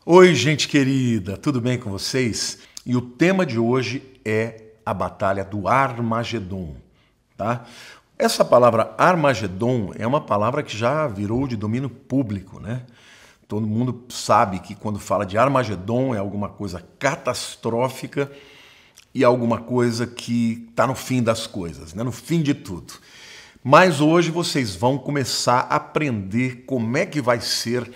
Oi, gente querida, tudo bem com vocês? E o tema de hoje é a batalha do Armagedon, tá? Essa palavra Armagedon é uma palavra que já virou de domínio público, né? Todo mundo sabe que quando fala de Armagedon é alguma coisa catastrófica e alguma coisa que está no fim das coisas, né? No fim de tudo. Mas hoje vocês vão começar a aprender como é que vai ser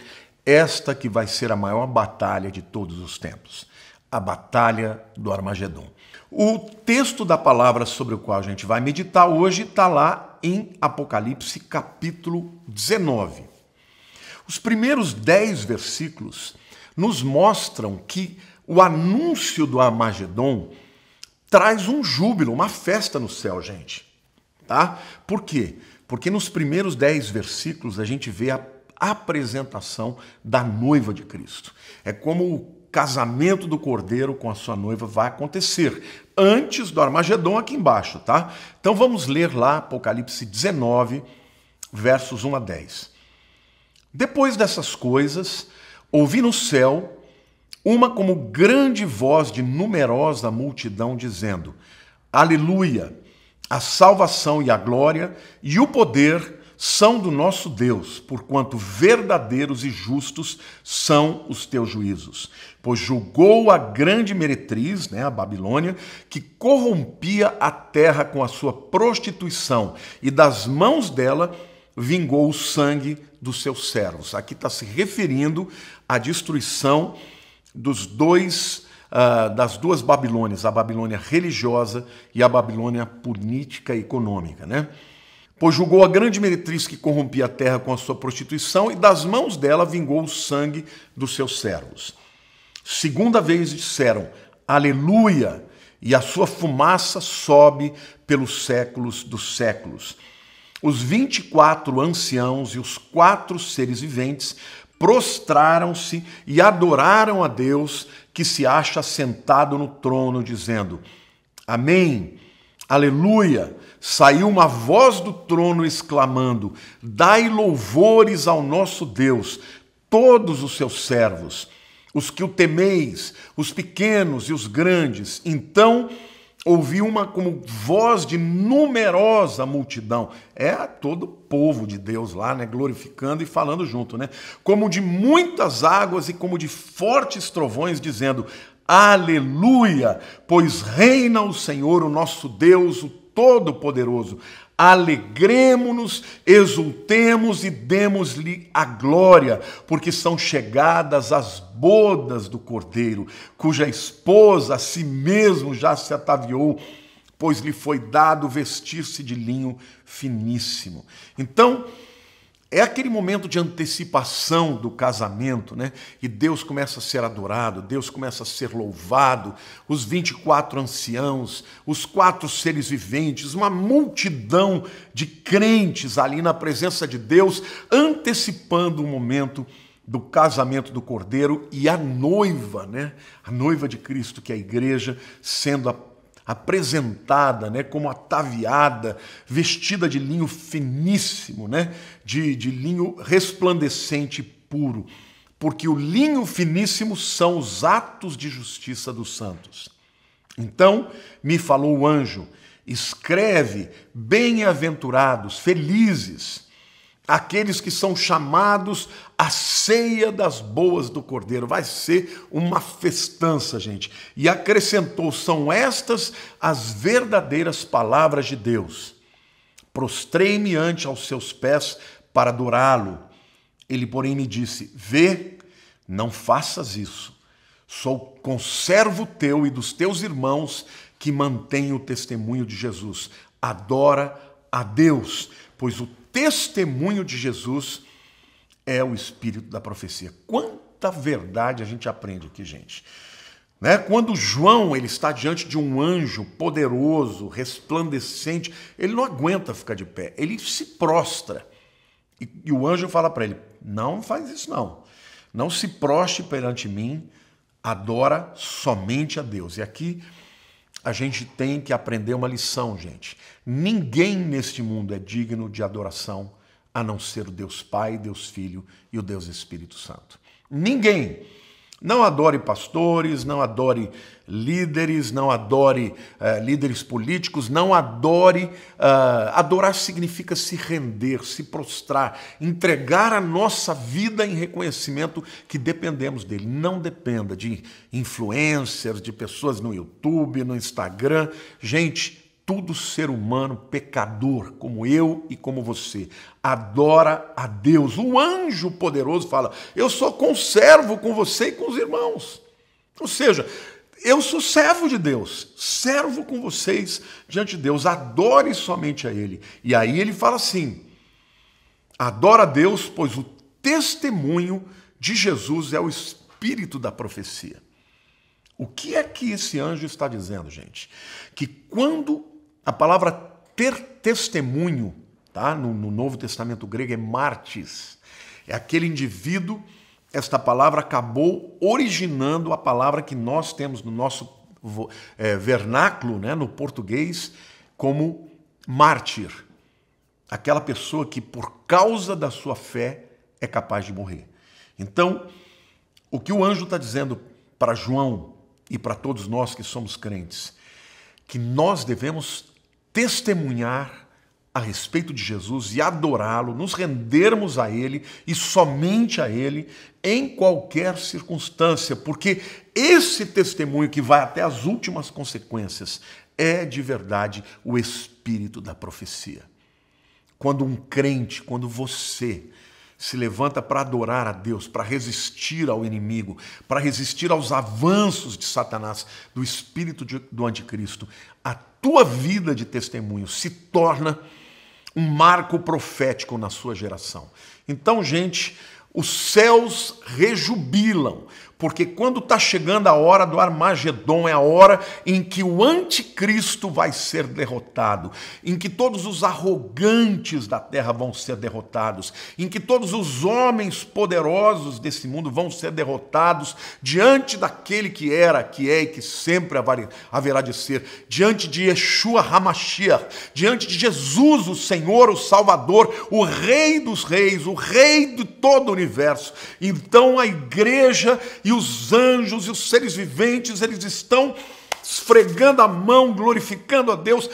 esta que vai ser a maior batalha de todos os tempos, a batalha do Armagedon. O texto da palavra sobre o qual a gente vai meditar hoje está lá em Apocalipse capítulo 19. Os primeiros 10 versículos nos mostram que o anúncio do Armagedon traz um júbilo, uma festa no céu, gente. Tá? Por quê? Porque nos primeiros 10 versículos a gente vê a apresentação da noiva de Cristo. É como o casamento do Cordeiro com a sua noiva vai acontecer antes do Armagedon aqui embaixo, tá? Então vamos ler lá Apocalipse 19, versos 1 a 10. Depois dessas coisas, ouvi no céu uma como grande voz de numerosa multidão dizendo: Aleluia! A salvação e a glória e o poder são do nosso Deus, porquanto verdadeiros e justos são os teus juízos. Pois julgou a grande meretriz, a Babilônia, que corrompia a terra com a sua prostituição, e das mãos dela vingou o sangue dos seus servos. Aqui está se referindo à destruição das duas Babilônias, a Babilônia religiosa e a Babilônia política e econômica, né? Pois julgou a grande meretriz que corrompia a terra com a sua prostituição, e das mãos dela vingou o sangue dos seus servos. Segunda vez disseram, Aleluia, e a sua fumaça sobe pelos séculos dos séculos. Os 24 anciãos e os 4 seres viventes prostraram-se e adoraram a Deus, que se acha sentado no trono, dizendo, Amém, Aleluia. Saiu uma voz do trono exclamando, Dai louvores ao nosso Deus, todos os seus servos, os que o temeis, os pequenos e os grandes. Então ouvi uma como voz de numerosa multidão. É todo o povo de Deus lá, glorificando e falando junto, como de muitas águas e como de fortes trovões, dizendo, Aleluia, pois reina o Senhor, o nosso Deus, o Todo-Poderoso. Alegremo-nos, exultemos e demos-lhe a glória, porque são chegadas as bodas do Cordeiro, cuja esposa a si mesmo já se ataviou, pois lhe foi dado vestir-se de linho finíssimo. Então, é aquele momento de antecipação do casamento, E Deus começa a ser adorado, Deus começa a ser louvado, os 24 anciãos, os 4 seres viventes, uma multidão de crentes ali na presença de Deus, antecipando o momento do casamento do Cordeiro e a noiva, A noiva de Cristo, que é a igreja, sendo apresentada, como ataviada, vestida de linho finíssimo, de linho resplandecente e puro, porque o linho finíssimo são os atos de justiça dos santos. Então me falou o anjo, escreve, bem-aventurados, felizes, aqueles que são chamados à ceia das boas do Cordeiro. Vai ser uma festança, gente. E acrescentou, são estas as verdadeiras palavras de Deus. Prostrei-me ante aos seus pés para adorá-lo. Ele, porém, me disse, vê, não faças isso. Sou conservo teu e dos teus irmãos que mantêm o testemunho de Jesus. Adora a Deus, pois o testemunho de Jesus é o espírito da profecia. Quanta verdade a gente aprende aqui, gente. Quando João ele está diante de um anjo poderoso, resplandecente, ele não aguenta ficar de pé, ele se prostra. E o anjo fala para ele, não faz isso não. Não se prostre perante mim, adora somente a Deus. E aqui a gente tem que aprender uma lição, gente. Ninguém neste mundo é digno de adoração a não ser o Deus Pai, Deus Filho e o Deus Espírito Santo. Ninguém. Não adore pastores, não adore líderes, não adore líderes políticos, não adore. Adorar significa se render, se prostrar, entregar a nossa vida em reconhecimento que dependemos dele. Não dependa de influencers, de pessoas no YouTube, no Instagram. Gente, todo ser humano pecador, como eu e como você, adora a Deus. O anjo poderoso fala, eu sou conservo com você e com os irmãos. Ou seja, eu sou servo de Deus, servo com vocês diante de Deus, adore somente a Ele. E aí ele fala assim, adora a Deus, pois o testemunho de Jesus é o espírito da profecia. O que é que esse anjo está dizendo, gente? Que quando a palavra ter testemunho, tá? No Novo Testamento grego é martis, é aquele indivíduo, esta palavra acabou originando a palavra que nós temos no nosso vernáculo, né, no português, como mártir. Aquela pessoa que por causa da sua fé é capaz de morrer. Então, o que o anjo está dizendo para João e para todos nós que somos crentes, que nós devemos testemunhar a respeito de Jesus e adorá-lo, nos rendermos a Ele e somente a Ele em qualquer circunstância, porque esse testemunho que vai até as últimas consequências é de verdade o espírito da profecia. Quando um crente, quando você se levanta para adorar a Deus, para resistir ao inimigo, para resistir aos avanços de Satanás, do espírito do anticristo, a tua vida de testemunho se torna um marco profético na sua geração. Então, gente, os céus rejubilam, porque quando está chegando a hora do Armagedon, é a hora em que o anticristo vai ser derrotado, em que todos os arrogantes da terra vão ser derrotados, em que todos os homens poderosos desse mundo vão ser derrotados diante daquele que era, que é e que sempre haverá de ser, diante de Yeshua HaMashiach, diante de Jesus, o Senhor, o Salvador, o Rei dos Reis, o Rei de todo o universo. Então a igreja e os anjos e os seres viventes, eles estão esfregando a mão, glorificando a Deus,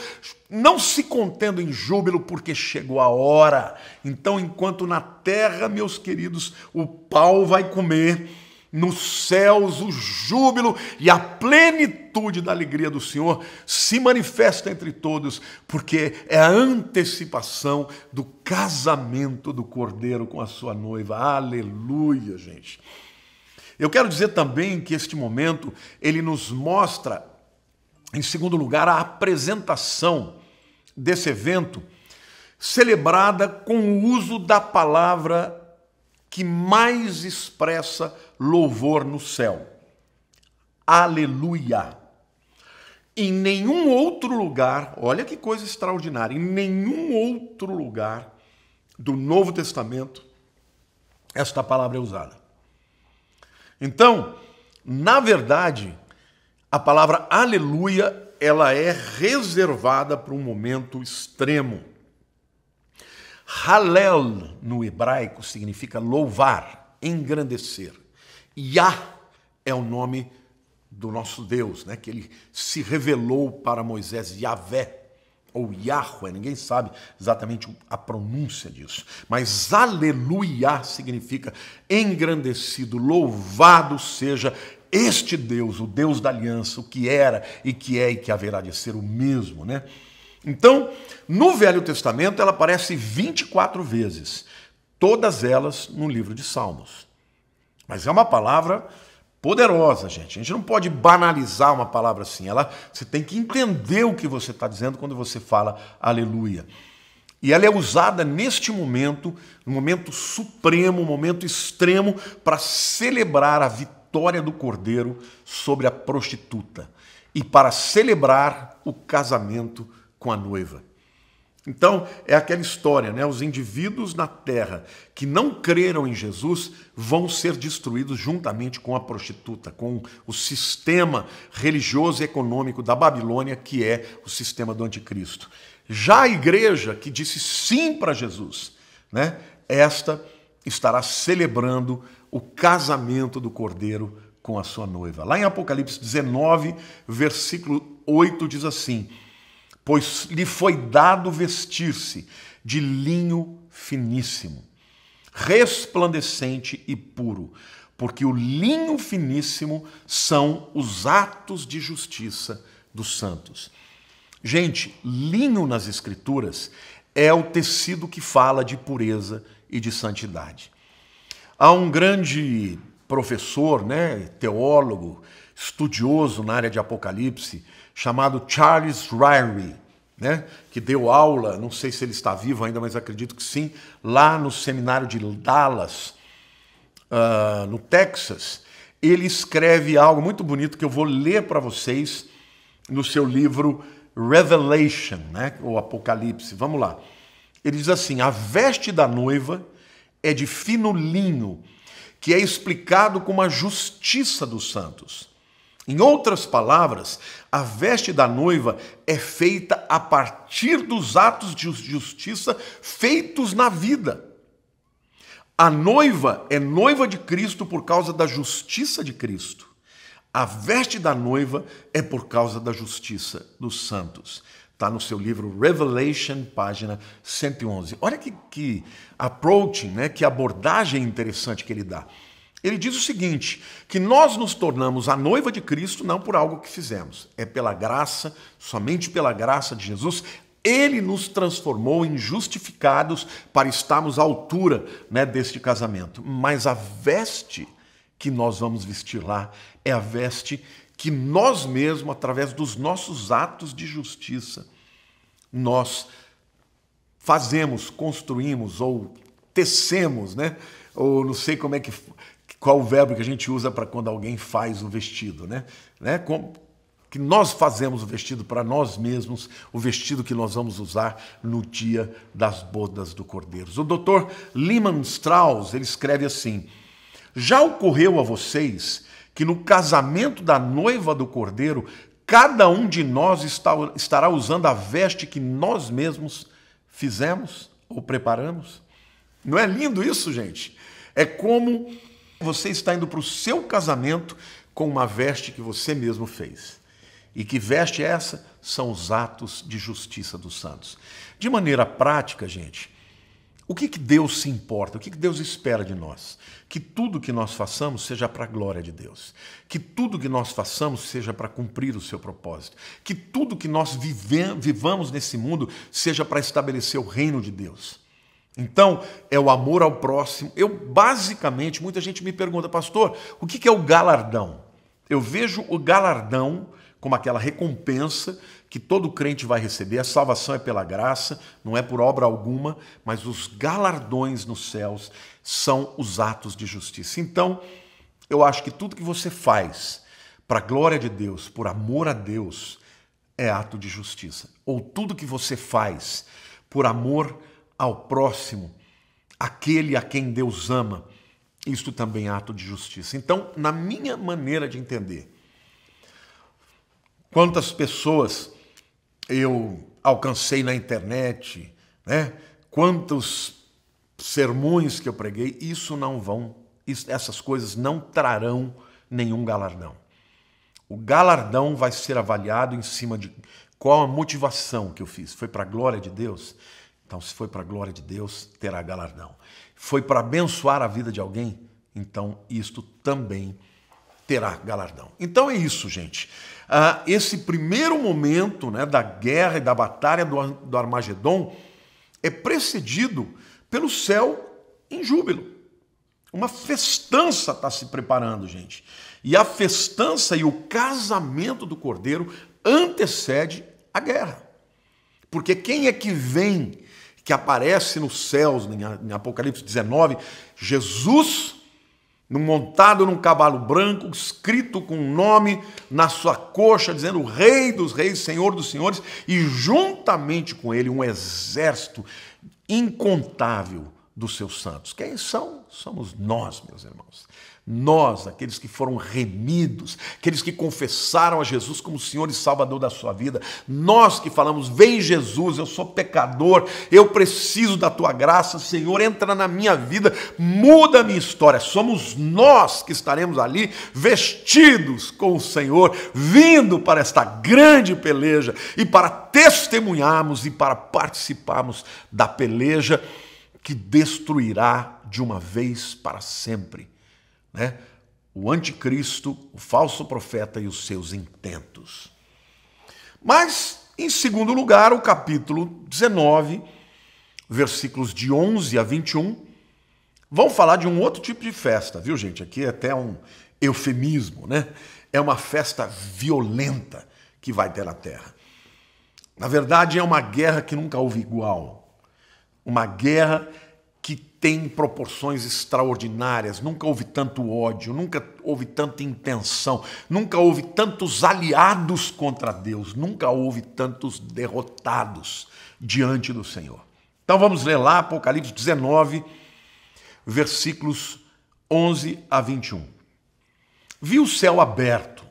não se contendo em júbilo, porque chegou a hora. Então, enquanto na terra, meus queridos, o pau vai comer, nos céus o júbilo e a plenitude da alegria do Senhor se manifesta entre todos, porque é a antecipação do casamento do Cordeiro com a sua noiva. Aleluia, gente! Eu quero dizer também que este momento, ele nos mostra, em segundo lugar, a apresentação desse evento, celebrada com o uso da palavra que mais expressa louvor no céu. Aleluia! Em nenhum outro lugar, olha que coisa extraordinária, em nenhum outro lugar do Novo Testamento esta palavra é usada. Então, na verdade, a palavra aleluia, ela é reservada para um momento extremo. Hallel, no hebraico, significa louvar, engrandecer. Yah é o nome do nosso Deus, né? Que ele se revelou para Moisés, Yahvé, ou Yahweh, ninguém sabe exatamente a pronúncia disso. Mas aleluia significa engrandecido, louvado seja este Deus, o Deus da aliança, o que era e que haverá de ser o mesmo, né? Então, no Velho Testamento, ela aparece 24 vezes, todas elas no livro de Salmos. Mas é uma palavra poderosa, gente. A gente não pode banalizar uma palavra assim. Você tem que entender o que você está dizendo quando você fala aleluia. E ela é usada neste momento, no momento supremo, momento extremo, para celebrar a vitória do Cordeiro sobre a prostituta e para celebrar o casamento com a noiva. Então, é aquela história, né? Os indivíduos na terra que não creram em Jesus vão ser destruídos juntamente com a prostituta, com o sistema religioso e econômico da Babilônia, que é o sistema do anticristo. Já a igreja que disse sim para Jesus, né? Esta estará celebrando o casamento do Cordeiro com a sua noiva. Lá em Apocalipse 19, versículo 8 diz assim: pois lhe foi dado vestir-se de linho finíssimo, resplandecente e puro, porque o linho finíssimo são os atos de justiça dos santos. Gente, linho nas Escrituras é o tecido que fala de pureza e de santidade. Há um grande professor, teólogo, estudioso na área de Apocalipse, chamado Charles Ryrie, que deu aula, não sei se ele está vivo ainda, mas acredito que sim, lá no seminário de Dallas, no Texas. Ele escreve algo muito bonito que eu vou ler para vocês no seu livro Revelation, ou Apocalipse. Vamos lá. Ele diz assim: a veste da noiva é de fino linho, que é explicado como a justiça dos santos. Em outras palavras, a veste da noiva é feita a partir dos atos de justiça feitos na vida. A noiva é noiva de Cristo por causa da justiça de Cristo. A veste da noiva é por causa da justiça dos santos. Está no seu livro Revelation, página 111. Olha que approaching, que abordagem interessante que ele dá. Ele diz o seguinte, que nós nos tornamos a noiva de Cristo não por algo que fizemos. É pela graça, somente pela graça de Jesus. Ele nos transformou em justificados para estarmos à altura deste casamento. Mas a veste que nós vamos vestir lá é a veste que nós mesmos, através dos nossos atos de justiça, nós fazemos, construímos ou tecemos, ou não sei qual o verbo que a gente usa para quando alguém faz o vestido, que nós fazemos o vestido para nós mesmos, o vestido que nós vamos usar no dia das bodas do Cordeiro. O Dr. Lehman Strauss, ele escreve assim: já ocorreu a vocês que no casamento da noiva do Cordeiro, cada um de nós estará usando a veste que nós mesmos fizemos ou preparamos? Não é lindo isso, gente? É como você está indo para o seu casamento com uma veste que você mesmo fez. E que veste é essa? São os atos de justiça dos santos. De maneira prática, gente, o que Deus se importa? O que Deus espera de nós? Que tudo que nós façamos seja para a glória de Deus. Que tudo que nós façamos seja para cumprir o seu propósito. Que tudo que nós vivamos nesse mundo seja para estabelecer o reino de Deus. Então, é o amor ao próximo. Basicamente, muita gente me pergunta: pastor, o que é o galardão? Eu vejo o galardão como aquela recompensa que todo crente vai receber. A salvação é pela graça, não é por obra alguma, mas os galardões nos céus são os atos de justiça. Então, eu acho que tudo que você faz para a glória de Deus, por amor a Deus, é ato de justiça. Ou tudo que você faz por amor ao próximo, aquele a quem Deus ama, isto também é ato de justiça. Então, na minha maneira de entender, quantas pessoas eu alcancei na internet, quantos sermões que eu preguei, essas coisas não trarão nenhum galardão. O galardão vai ser avaliado em cima de qual a motivação que eu fiz. Foi para a glória de Deus? Então, se foi para a glória de Deus, terá galardão. Foi para abençoar a vida de alguém? Então, isto também terá galardão. Então é isso, gente. Esse primeiro momento da guerra e da batalha do Armagedon é precedido pelo céu em júbilo. Uma festança está se preparando, gente. E a festança e o casamento do Cordeiro antecede a guerra. Porque quem é que vem, que aparece nos céus, em Apocalipse 19, Jesus montado num cavalo branco, escrito com um nome na sua coxa, dizendo Rei dos Reis, Senhor dos Senhores, e juntamente com ele um exército incontável dos seus santos. Quem são? Somos nós, meus irmãos. Nós, aqueles que foram remidos, aqueles que confessaram a Jesus como Senhor e Salvador da sua vida, nós que falamos, vem Jesus, eu sou pecador, eu preciso da tua graça, Senhor, entra na minha vida, muda a minha história. Somos nós que estaremos ali vestidos com o Senhor, vindo para esta grande peleja e para testemunharmos e para participarmos da peleja que destruirá de uma vez para sempre, né? O anticristo, o falso profeta e os seus intentos. Mas, em segundo lugar, o capítulo 19, versículos de 11 a 21, vão falar de um outro tipo de festa, viu, gente? Aqui é até um eufemismo, né? É uma festa violenta que vai ter na terra. Na verdade, é uma guerra que nunca houve igual. Uma guerra que tem proporções extraordinárias. Nunca houve tanto ódio, nunca houve tanta intenção, nunca houve tantos aliados contra Deus, nunca houve tantos derrotados diante do Senhor. Então vamos ler lá Apocalipse 19, versículos 11 a 21. Vi o céu aberto,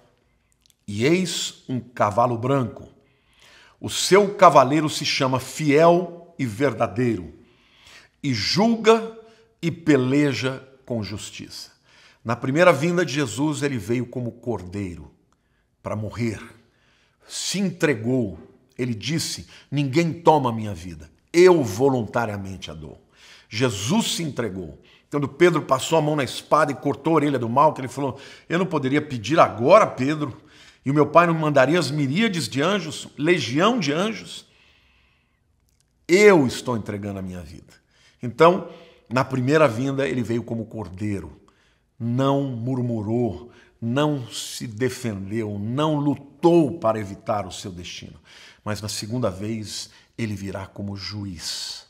e eis um cavalo branco. O seu cavaleiro se chama Fiel e Verdadeiro, e julga e peleja com justiça. Na primeira vinda de Jesus, ele veio como cordeiro para morrer. Se entregou. Ele disse, ninguém toma a minha vida. Eu voluntariamente a dou. Jesus se entregou. Quando Pedro passou a mão na espada e cortou a orelha do mal, que ele falou, eu não poderia pedir agora, Pedro, e o meu pai não mandaria as miríades de anjos, legião de anjos? Eu estou entregando a minha vida. Então, na primeira vinda, ele veio como cordeiro, não murmurou, não se defendeu, não lutou para evitar o seu destino. Mas na segunda vez, ele virá como juiz,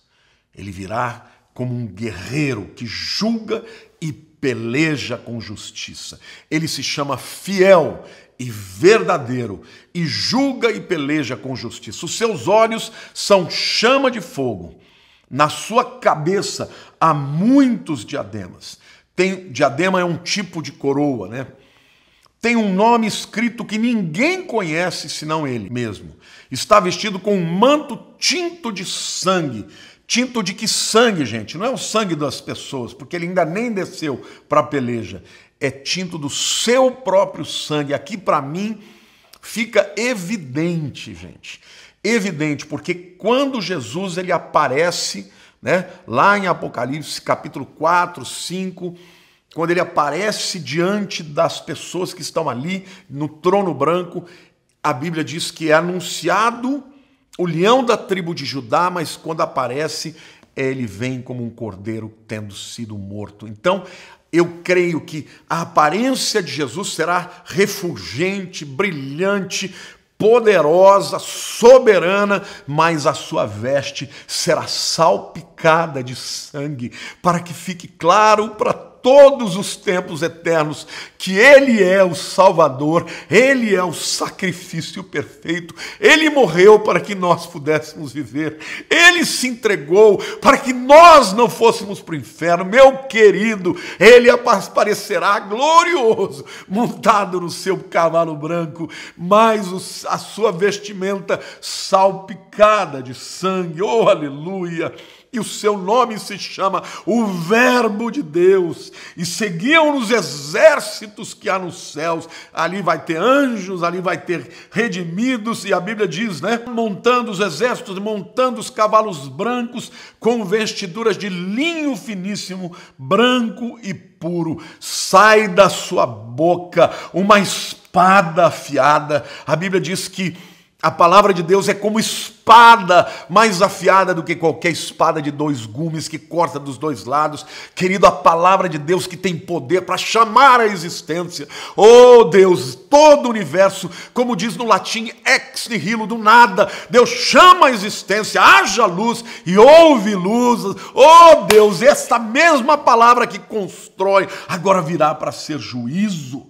ele virá como um guerreiro que julga e peleja com justiça. Ele se chama Fiel e Verdadeiro e julga e peleja com justiça. Os seus olhos são chama de fogo. Na sua cabeça há muitos diademas. Diadema é um tipo de coroa, né? Tem um nome escrito que ninguém conhece senão ele mesmo. Está vestido com um manto tinto de sangue. Tinto de que sangue, gente? Não é o sangue das pessoas, porque ele ainda nem desceu para a peleja. É tinto do seu próprio sangue. Aqui, para mim, fica evidente, gente. Evidente, porque quando Jesus ele aparece, né, lá em Apocalipse, capítulo 4, 5, quando ele aparece diante das pessoas que estão ali no trono branco, a Bíblia diz que é anunciado o leão da tribo de Judá, mas quando aparece, ele vem como um cordeiro tendo sido morto. Então, eu creio que a aparência de Jesus será refulgente, brilhante, poderosa, soberana, mas a sua veste será salpicada de sangue, para que fique claro para todos os tempos eternos que Ele é o Salvador, Ele é o sacrifício perfeito, Ele morreu para que nós pudéssemos viver, Ele se entregou para que nós não fôssemos para o inferno. Meu querido, Ele aparecerá glorioso, montado no seu cavalo branco, mas a sua vestimenta salpicada de sangue, oh aleluia! E o seu nome se chama o Verbo de Deus. E seguiam os exércitos que há nos céus. Ali vai ter anjos, ali vai ter redimidos. E a Bíblia diz, né? Montando os exércitos, montando os cavalos brancos com vestiduras de linho finíssimo, branco e puro. Sai da sua boca uma espada afiada. A Bíblia diz que a palavra de Deus é como espada, mais afiada do que qualquer espada de dois gumes que corta dos dois lados. Querido, a palavra de Deus que tem poder para chamar a existência. Oh Deus, todo o universo, como diz no latim, ex nihilo, do nada. Deus chama a existência, haja luz e houve luz. Oh Deus, esta mesma palavra que constrói, agora virá para ser juízo,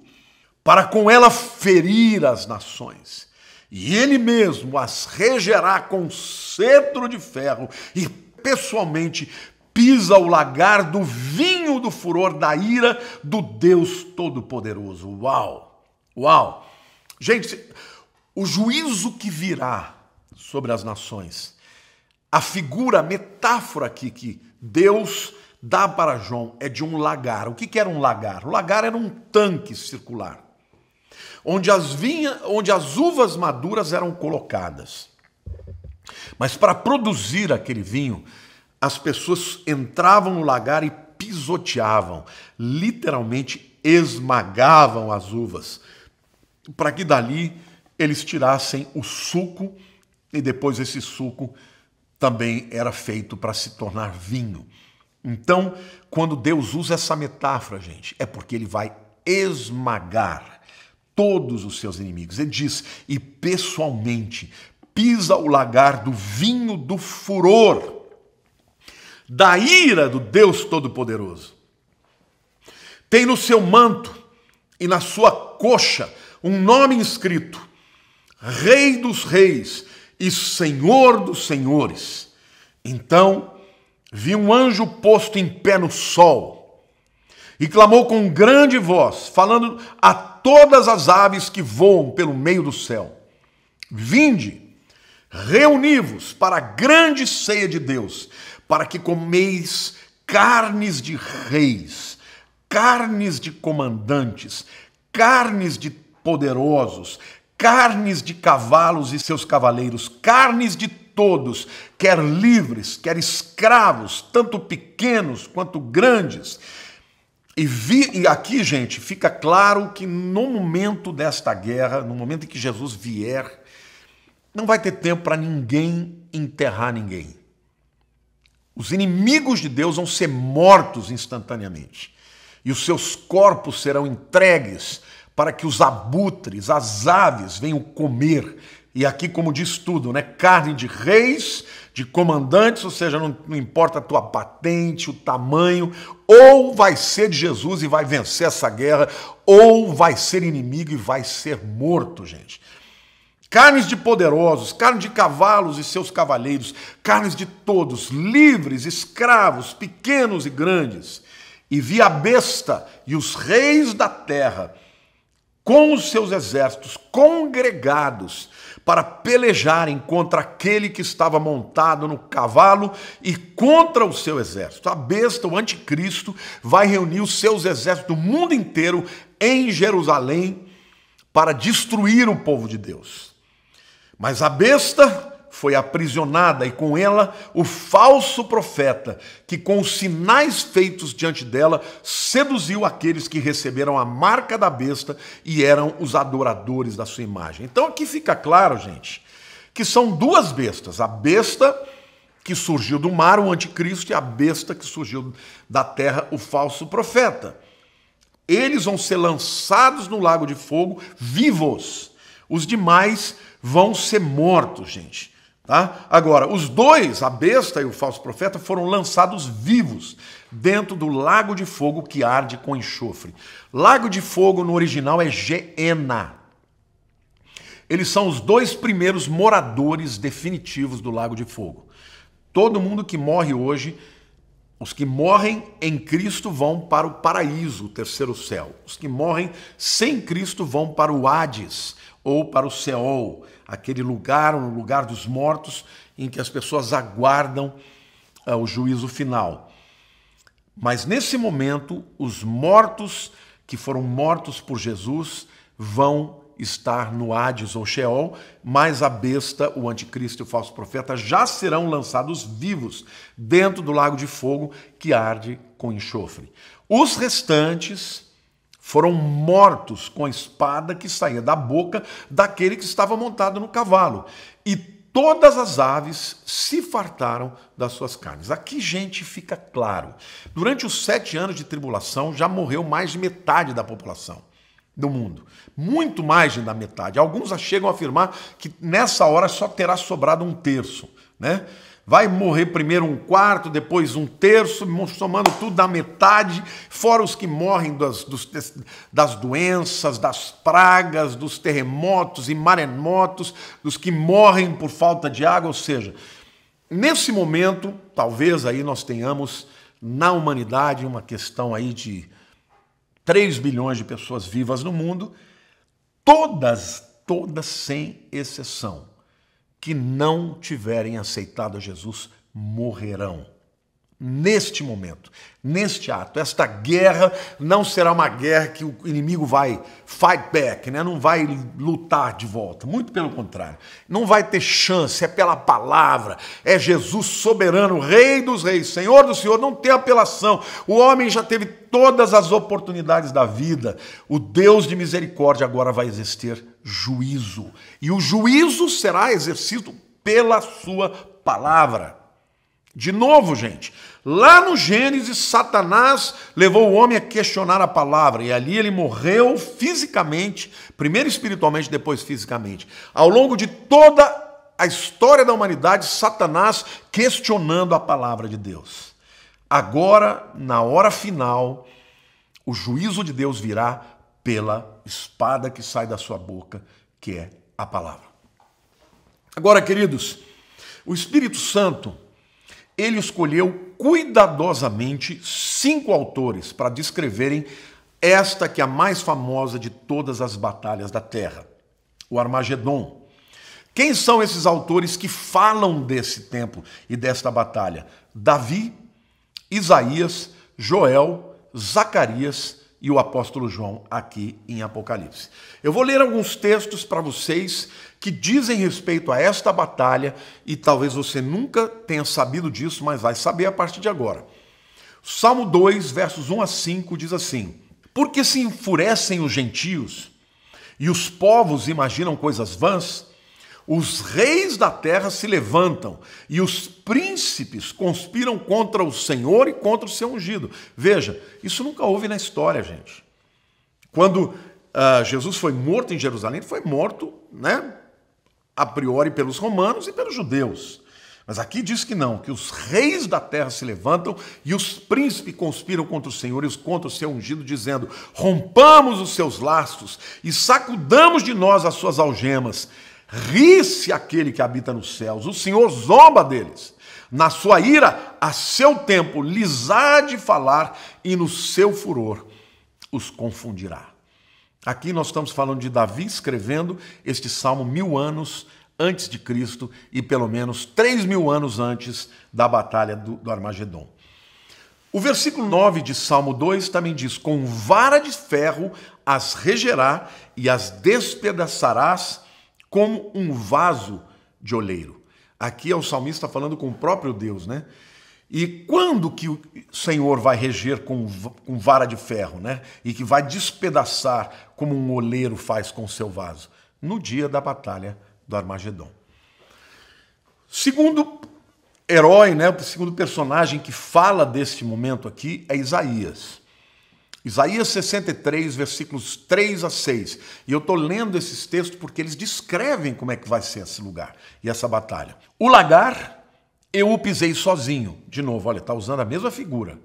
para com ela ferir as nações. E ele mesmo as regerá com cetro de ferro e pessoalmente pisa o lagar do vinho do furor da ira do Deus Todo-Poderoso. Uau! Uau! Gente, o juízo que virá sobre as nações, a figura, a metáfora aqui que Deus dá para João é de um lagar. O que era um lagar? O lagar era um tanque circular, onde as uvas maduras eram colocadas. Mas para produzir aquele vinho, as pessoas entravam no lagar e pisoteavam, literalmente esmagavam as uvas, para que dali eles tirassem o suco, e depois esse suco também era feito para se tornar vinho. Então, quando Deus usa essa metáfora, gente, é porque ele vai esmagar todos os seus inimigos. Ele diz, e pessoalmente pisa o lagar do vinho do furor, da ira do Deus Todo-Poderoso. Tem no seu manto e na sua coxa um nome escrito, Rei dos Reis e Senhor dos Senhores. Então vi um anjo posto em pé no sol e clamou com grande voz, falando a todas as aves que voam pelo meio do céu: vinde, reuni-vos para a grande ceia de Deus, para que comeis carnes de reis, carnes de comandantes, carnes de poderosos, carnes de cavalos e seus cavaleiros, carnes de todos, quer livres, quer escravos, tanto pequenos quanto grandes. E aqui, gente, fica claro que no momento desta guerra, no momento em que Jesus vier, não vai ter tempo para ninguém enterrar ninguém. Os inimigos de Deus vão ser mortos instantaneamente. E os seus corpos serão entregues para que os abutres, as aves, venham comer. E aqui, como diz tudo, né? Carne de reis, de comandantes, ou seja, não importa a tua patente, o tamanho, ou vai ser de Jesus e vai vencer essa guerra, ou vai ser inimigo e vai ser morto, gente. Carnes de poderosos, carne de cavalos e seus cavaleiros, carnes de todos, livres, escravos, pequenos e grandes. E vi a besta e os reis da terra, com os seus exércitos congregados para pelejarem contra aquele que estava montado no cavalo e contra o seu exército. A besta, o anticristo, vai reunir os seus exércitos do mundo inteiro em Jerusalém para destruir o povo de Deus. Mas a besta foi aprisionada e com ela o falso profeta, que com os sinais feitos diante dela seduziu aqueles que receberam a marca da besta e eram os adoradores da sua imagem. Então aqui fica claro, gente, que são duas bestas. A besta que surgiu do mar, o anticristo, e a besta que surgiu da terra, o falso profeta. Eles vão ser lançados no lago de fogo vivos. Os demais vão ser mortos, gente. Tá? Agora, os dois, a besta e o falso profeta, foram lançados vivos dentro do lago de fogo que arde com enxofre. Lago de fogo no original é Geena. Eles são os dois primeiros moradores definitivos do lago de fogo. Todo mundo que morre hoje, os que morrem em Cristo vão para o paraíso, o terceiro céu. Os que morrem sem Cristo vão para o Hades ou para o Seol, aquele lugar, o lugar dos mortos, em que as pessoas aguardam o juízo final. Mas nesse momento, os mortos que foram mortos por Jesus vão estar no Hades ou Sheol, mas a besta, o anticristo e o falso profeta já serão lançados vivos dentro do lago de fogo que arde com enxofre. Os restantes foram mortos com a espada que saía da boca daquele que estava montado no cavalo. E todas as aves se fartaram das suas carnes. Aqui, gente, fica claro. Durante os 7 anos de tribulação, já morreu mais de metade da população do mundo. Muito mais da metade. Alguns chegam a afirmar que nessa hora só terá sobrado 1/3, né? Vai morrer primeiro 1/4, depois 1/3, somando tudo da metade, fora os que morrem das doenças, das pragas, dos terremotos e maremotos, dos que morrem por falta de água, ou seja, Nesse momento, talvez aí nós tenhamos na humanidade uma questão aí de 3 bilhões de pessoas vivas no mundo, todas sem exceção, que não tiverem aceitado a Jesus morrerão. Neste momento, neste ato, esta guerra não será uma guerra que o inimigo vai fight back, né? Não vai lutar de volta, muito pelo contrário. Não vai ter chance, é pela palavra, é Jesus soberano, Rei dos reis, Senhor do Senhor, não tem apelação. O homem já teve todas as oportunidades da vida. O Deus de misericórdia agora vai exercer juízo. E o juízo será exercido pela sua palavra. De novo, gente, lá no Gênesis, Satanás levou o homem a questionar a palavra, e ali ele morreu fisicamente, primeiro espiritualmente, depois fisicamente. Ao longo de toda a história da humanidade, Satanás questionando a palavra de Deus. Agora, na hora final, o juízo de Deus virá pela espada que sai da sua boca, que é a palavra. Agora, queridos, o Espírito Santo, ele escolheu cuidadosamente 5 autores para descreverem esta que é a mais famosa de todas as batalhas da Terra, o Armagedon. Quem são esses autores que falam desse tempo e desta batalha? Davi, Isaías, Joel, Zacarias e o apóstolo João aqui em Apocalipse. Eu vou ler alguns textos para vocês que dizem respeito a esta batalha e talvez você nunca tenha sabido disso, mas vai saber a partir de agora. Salmo 2, versos 1 a 5 diz assim: Porque se enfurecem os gentios e os povos imaginam coisas vãs, os reis da terra se levantam e os príncipes conspiram contra o Senhor e contra o seu ungido. Veja, isso nunca houve na história, gente. Quando Jesus foi morto em Jerusalém, ele foi morto, né, a priori pelos romanos e pelos judeus. Mas aqui diz que não, que os reis da terra se levantam e os príncipes conspiram contra o Senhor e contra o seu ungido, dizendo: rompamos os seus laços e sacudamos de nós as suas algemas. Ri-se aquele que habita nos céus, o Senhor zomba deles. Na sua ira, a seu tempo, lhes há de falar, e no seu furor os confundirá. Aqui nós estamos falando de Davi escrevendo este salmo 1000 anos antes de Cristo e pelo menos 3000 anos antes da batalha do Armagedon. O versículo 9 de Salmo 2 também diz: com vara de ferro as regerá e as despedaçarás como um vaso de oleiro. Aqui é o salmista falando com o próprio Deus, né? E quando que o Senhor vai reger com vara de ferro, né? E que vai despedaçar como um oleiro faz com o seu vaso? No dia da batalha do Armagedon. Segundo herói, né? O segundo personagem que fala deste momento aqui é Isaías. Isaías 63, versículos 3 a 6. E eu estou lendo esses textos porque eles descrevem como é que vai ser esse lugar e essa batalha. O lagar, eu o pisei sozinho. De novo, olha, está usando a mesma figura.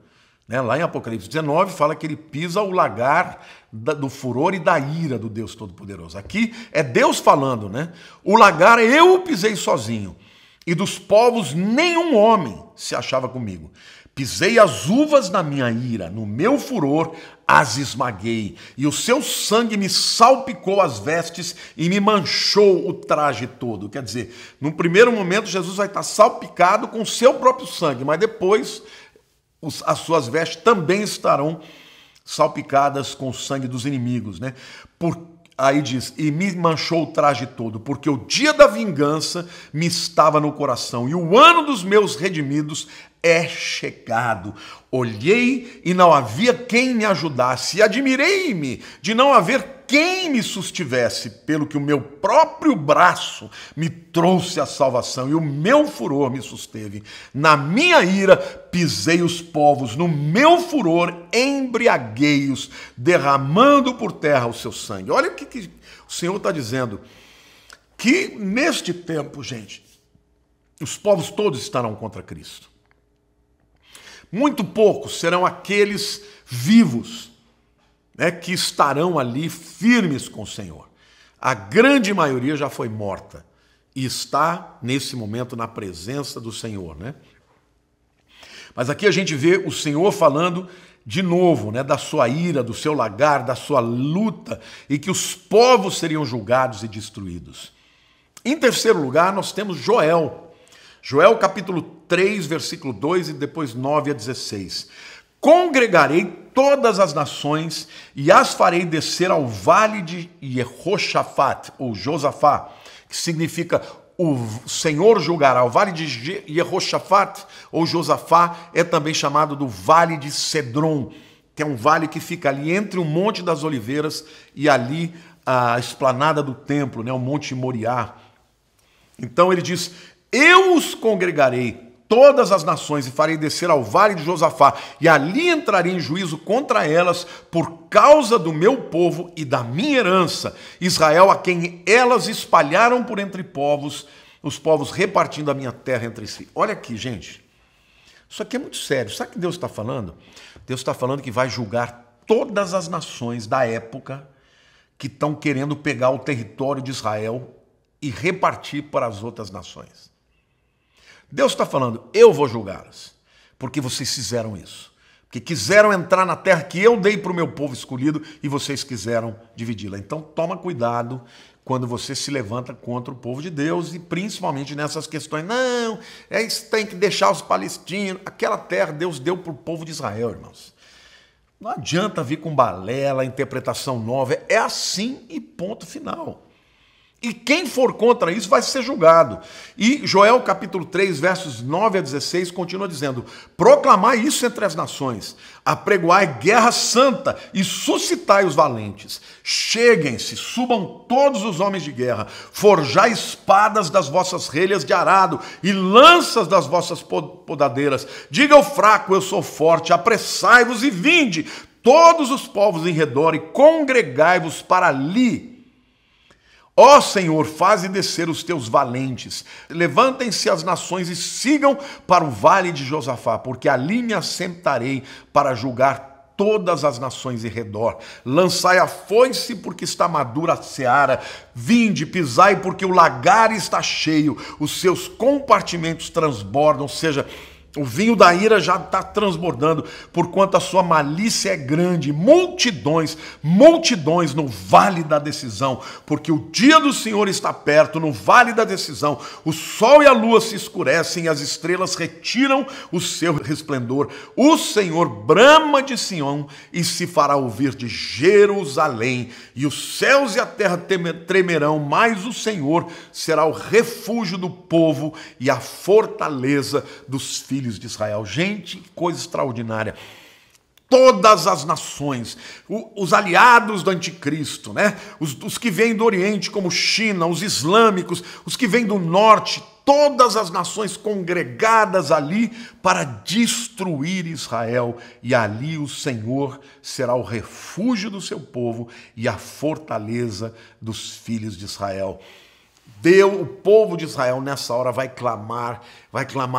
Né? Lá em Apocalipse 19 fala que ele pisa o lagar do furor e da ira do Deus Todo-Poderoso. Aqui é Deus falando, né? O lagar, eu o pisei sozinho. E dos povos nenhum homem se achava comigo. Pisei as uvas na minha ira, no meu furor as esmaguei, e o seu sangue me salpicou as vestes e me manchou o traje todo. Quer dizer, num primeiro momento Jesus vai estar salpicado com o seu próprio sangue, mas depois as suas vestes também estarão salpicadas com o sangue dos inimigos, né? Aí diz, e me manchou o traje todo, porque o dia da vingança me estava no coração, e o ano dos meus redimidos é chegado. Olhei e não havia quem me ajudasse, e admirei-me de não haver quem me sustivesse, pelo que o meu próprio braço me trouxe a salvação, e o meu furor me susteve. Na minha ira pisei os povos, no meu furor embriaguei-os, derramando por terra o seu sangue. Olha o que o Senhor está dizendo, que neste tempo, gente, os povos todos estarão contra Cristo. Muito poucos serão aqueles vivos, né, que estarão ali firmes com o Senhor. A grande maioria já foi morta e está, nesse momento, na presença do Senhor, né? Mas aqui a gente vê o Senhor falando de novo, né, da sua ira, do seu lagar, da sua luta, e que os povos seriam julgados e destruídos. Em terceiro lugar, nós temos Joel. Joel capítulo 3, versículo 2 e depois 9 a 16. Congregarei todas as nações e as farei descer ao vale de Jehoshafat, ou Josafá, que significa o Senhor julgará. O vale de Jehoshafat, ou Josafá, é também chamado do vale de Cedron, que é um vale que fica ali entre o Monte das Oliveiras e ali a esplanada do templo, né, o Monte Moriá. Então ele diz, eu os congregarei, todas as nações, e farei descer ao vale de Josafá, e ali entrarei em juízo contra elas por causa do meu povo e da minha herança, Israel, a quem elas espalharam por entre povos, os povos repartindo a minha terra entre si. Olha aqui, gente, isso aqui é muito sério. Sabe o que Deus está falando? Deus está falando que vai julgar todas as nações da época que estão querendo pegar o território de Israel e repartir para as outras nações. Deus está falando, eu vou julgá-las, porque vocês fizeram isso. Porque quiseram entrar na terra que eu dei para o meu povo escolhido e vocês quiseram dividi-la. Então toma cuidado quando você se levanta contra o povo de Deus e principalmente nessas questões. Não, isso tem que deixar os palestinos. Aquela terra Deus deu para o povo de Israel, irmãos. Não adianta vir com balela, interpretação nova. É assim e ponto final. E quem for contra isso vai ser julgado. E Joel capítulo 3, versos 9 a 16, continua dizendo, proclamai isso entre as nações, apregoai guerra santa e suscitai os valentes. Cheguem-se, subam todos os homens de guerra, forjai espadas das vossas relhas de arado e lanças das vossas podadeiras. Diga ao fraco, eu sou forte, apressai-vos e vinde, todos os povos em redor, e congregai-vos para ali. Ó Senhor, faze descer os teus valentes, levantem-se as nações e sigam para o vale de Josafá, porque ali me assentarei para julgar todas as nações em redor. Lançai a foice, porque está madura a seara, vinde, pisai, porque o lagar está cheio, os seus compartimentos transbordam, ou seja, o vinho da ira já está transbordando, porquanto a sua malícia é grande, multidões, multidões no vale da decisão, porque o dia do Senhor está perto, no vale da decisão, o sol e a lua se escurecem, e as estrelas retiram o seu resplendor, o Senhor brama de Sião, e se fará ouvir de Jerusalém, e os céus e a terra tremerão, mas o Senhor será o refúgio do povo, e a fortaleza dos filhos de Israel. Gente, que coisa extraordinária. Todas as nações, os aliados do anticristo, né? Os que vêm do Oriente, como China, os islâmicos, os que vêm do norte, todas as nações congregadas ali para destruir Israel, e ali o Senhor será o refúgio do seu povo e a fortaleza dos filhos de Israel. O povo de Israel nessa hora vai clamar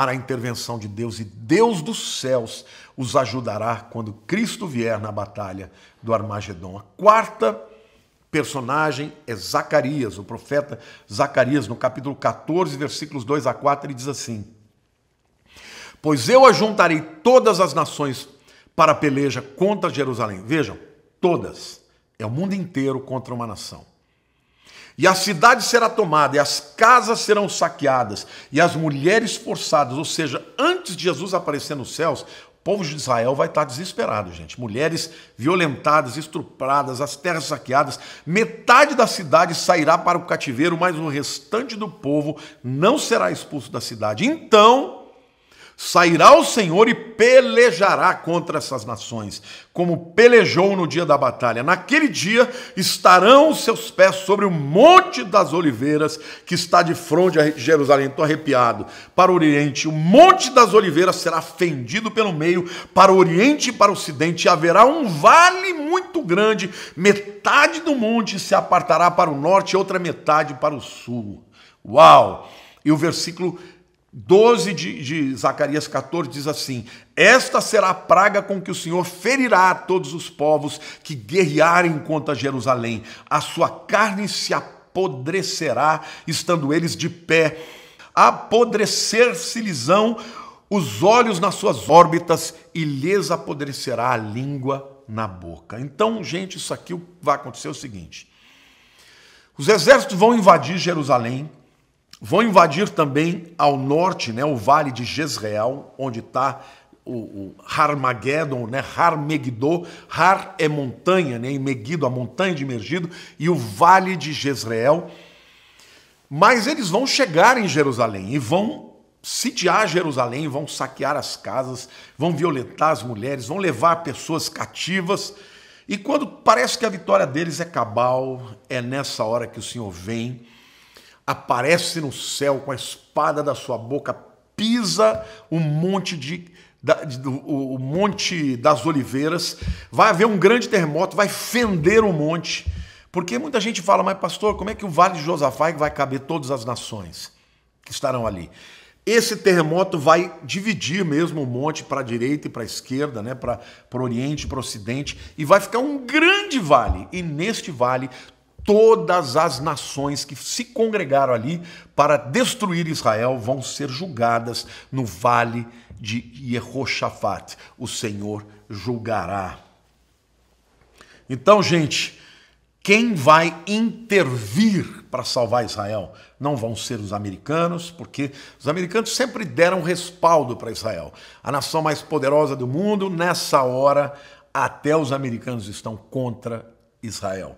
a intervenção de Deus, e Deus dos céus os ajudará quando Cristo vier na batalha do Armagedon. A quarta personagem é Zacarias, o profeta Zacarias, no capítulo 14, versículos 2 a 4, ele diz assim, pois eu ajuntarei todas as nações para a peleja contra Jerusalém. Vejam, todas, é o mundo inteiro contra uma nação. E a cidade será tomada, e as casas serão saqueadas, e as mulheres forçadas, ou seja, antes de Jesus aparecer nos céus, o povo de Israel vai estar desesperado, gente. Mulheres violentadas, estupradas, as terras saqueadas, metade da cidade sairá para o cativeiro, mas o restante do povo não será expulso da cidade. Então sairá o Senhor e pelejará contra essas nações, como pelejou no dia da batalha. Naquele dia estarão os seus pés sobre o Monte das Oliveiras, que está de fronte a Jerusalém. Estou arrepiado. Para o Oriente, o Monte das Oliveiras será fendido pelo meio, para o Oriente e para o Ocidente, e haverá um vale muito grande. Metade do monte se apartará para o norte e outra metade para o sul. Uau! E o versículo 12 de Zacarias 14 diz assim, esta será a praga com que o Senhor ferirá a todos os povos que guerrearem contra Jerusalém. A sua carne se apodrecerá, estando eles de pé. Apodrecer-se-lhes-ão os olhos nas suas órbitas e lhes apodrecerá a língua na boca. Então, gente, isso aqui vai acontecer o seguinte. Os exércitos vão invadir Jerusalém, vão invadir também ao norte, né, o vale de Jezreel, onde está o Harmagedon, né, Har Megiddo. Har é montanha, né, e Megiddo, a montanha de Megido, e o vale de Jezreel. Mas eles vão chegar em Jerusalém e vão sitiar Jerusalém, vão saquear as casas, vão violentar as mulheres, vão levar pessoas cativas. E quando parece que a vitória deles é cabal, é nessa hora que o Senhor vem, aparece no céu com a espada da sua boca, pisa o monte das oliveiras, vai haver um grande terremoto, vai fender o monte, porque muita gente fala, mas pastor, como é que o Vale de Josafá vai caber todas as nações que estarão ali? Esse terremoto vai dividir mesmo o monte para a direita e para a esquerda, né, para o oriente e para o ocidente, e vai ficar um grande vale, e neste vale todas as nações que se congregaram ali para destruir Israel vão ser julgadas no vale de Jehoshafat. O Senhor julgará. Então, gente, quem vai intervir para salvar Israel? Não vão ser os americanos, porque os americanos sempre deram respaldo para Israel. A nação mais poderosa do mundo, nessa hora, até os americanos estão contra Israel.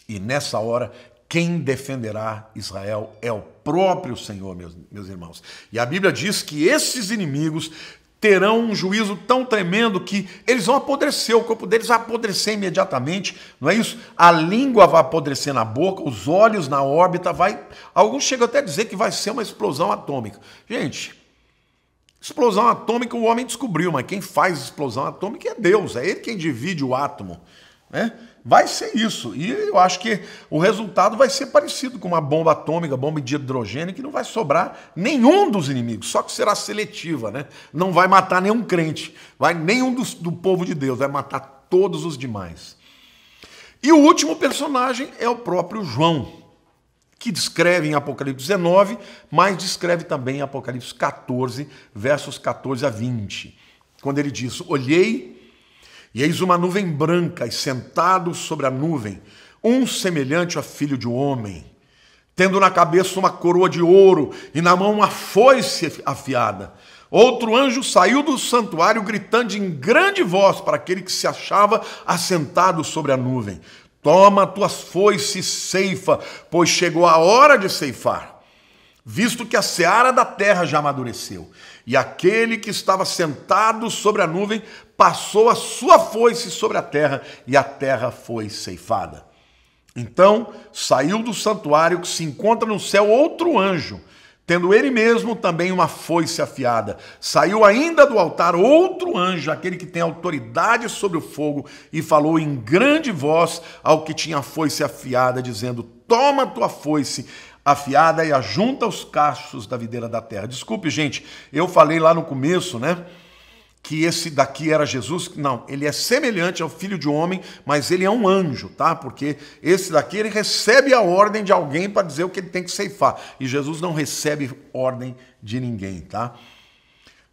E nessa hora, quem defenderá Israel é o próprio Senhor, meus irmãos. E a Bíblia diz que esses inimigos terão um juízo tão tremendo que eles vão apodrecer, o corpo deles vai apodrecer imediatamente, não é isso? A língua vai apodrecer na boca, os olhos na órbita, alguns chegam até a dizer que vai ser uma explosão atômica. Gente, explosão atômica o homem descobriu, mas quem faz explosão atômica é Deus, é Ele quem divide o átomo, né? Vai ser isso, e eu acho que o resultado vai ser parecido com uma bomba atômica, bomba de hidrogênio, que não vai sobrar nenhum dos inimigos, só que será seletiva, né? Não vai matar nenhum crente, nenhum do povo de Deus, vai matar todos os demais. E o último personagem é o próprio João, que descreve em Apocalipse 19, mas descreve também em Apocalipse 14, versos 14 a 20, quando ele diz, olhei, e eis uma nuvem branca, e sentado sobre a nuvem, um semelhante a filho de homem, tendo na cabeça uma coroa de ouro, e na mão uma foice afiada. Outro anjo saiu do santuário, gritando em grande voz para aquele que se achava assentado sobre a nuvem. Toma tuas foices e ceifa, pois chegou a hora de ceifar, visto que a seara da terra já amadureceu. E aquele que estava sentado sobre a nuvem passou a sua foice sobre a terra, e a terra foi ceifada. Então saiu do santuário, que se encontra no céu, outro anjo, tendo ele mesmo também uma foice afiada. Saiu ainda do altar outro anjo, aquele que tem autoridade sobre o fogo, e falou em grande voz ao que tinha a foice afiada, dizendo, toma tua foice afiada e ajunta os cachos da videira da terra. Desculpe, gente, eu falei lá no começo, né, que esse daqui era Jesus. Não, ele é semelhante ao filho de homem, mas ele é um anjo, tá? Porque esse daqui, ele recebe a ordem de alguém para dizer o que ele tem que ceifar. E Jesus não recebe ordem de ninguém, tá?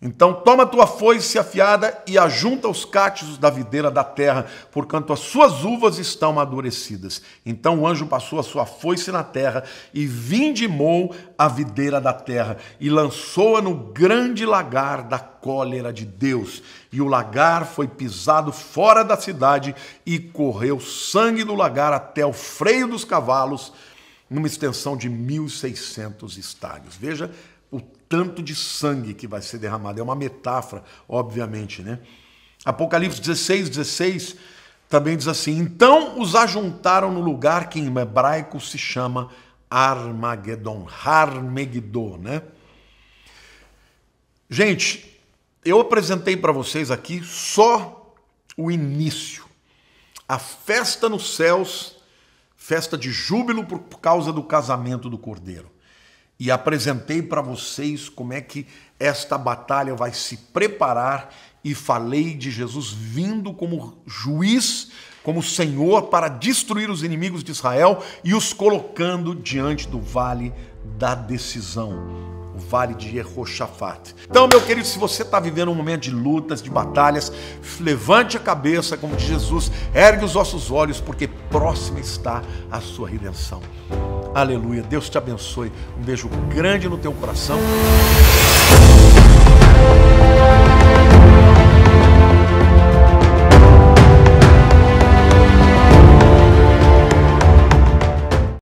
Então, toma tua foice afiada e ajunta os cachos da videira da terra, porquanto as suas uvas estão amadurecidas. Então o anjo passou a sua foice na terra e vindimou a videira da terra e lançou-a no grande lagar da cólera de Deus. E o lagar foi pisado fora da cidade e correu sangue do lagar até o freio dos cavalos, numa extensão de 1.600 estádios. Veja o tanto de sangue que vai ser derramado. É uma metáfora, obviamente, né? Apocalipse 16 também diz assim, então os ajuntaram no lugar que em hebraico se chama Armagedon, Har Megiddo, né? Gente, eu apresentei para vocês aqui só o início. A festa nos céus, festa de júbilo por causa do casamento do Cordeiro. E apresentei para vocês como é que esta batalha vai se preparar e falei de Jesus vindo como juiz como Senhor para destruir os inimigos de Israel e os colocando diante do vale da decisão. O vale de Jehoshafat. Então, meu querido, se você está vivendo um momento de lutas, de batalhas, levante a cabeça, como diz Jesus, ergue os vossos olhos, porque próxima está a sua redenção. Aleluia. Deus te abençoe. Um beijo grande no teu coração.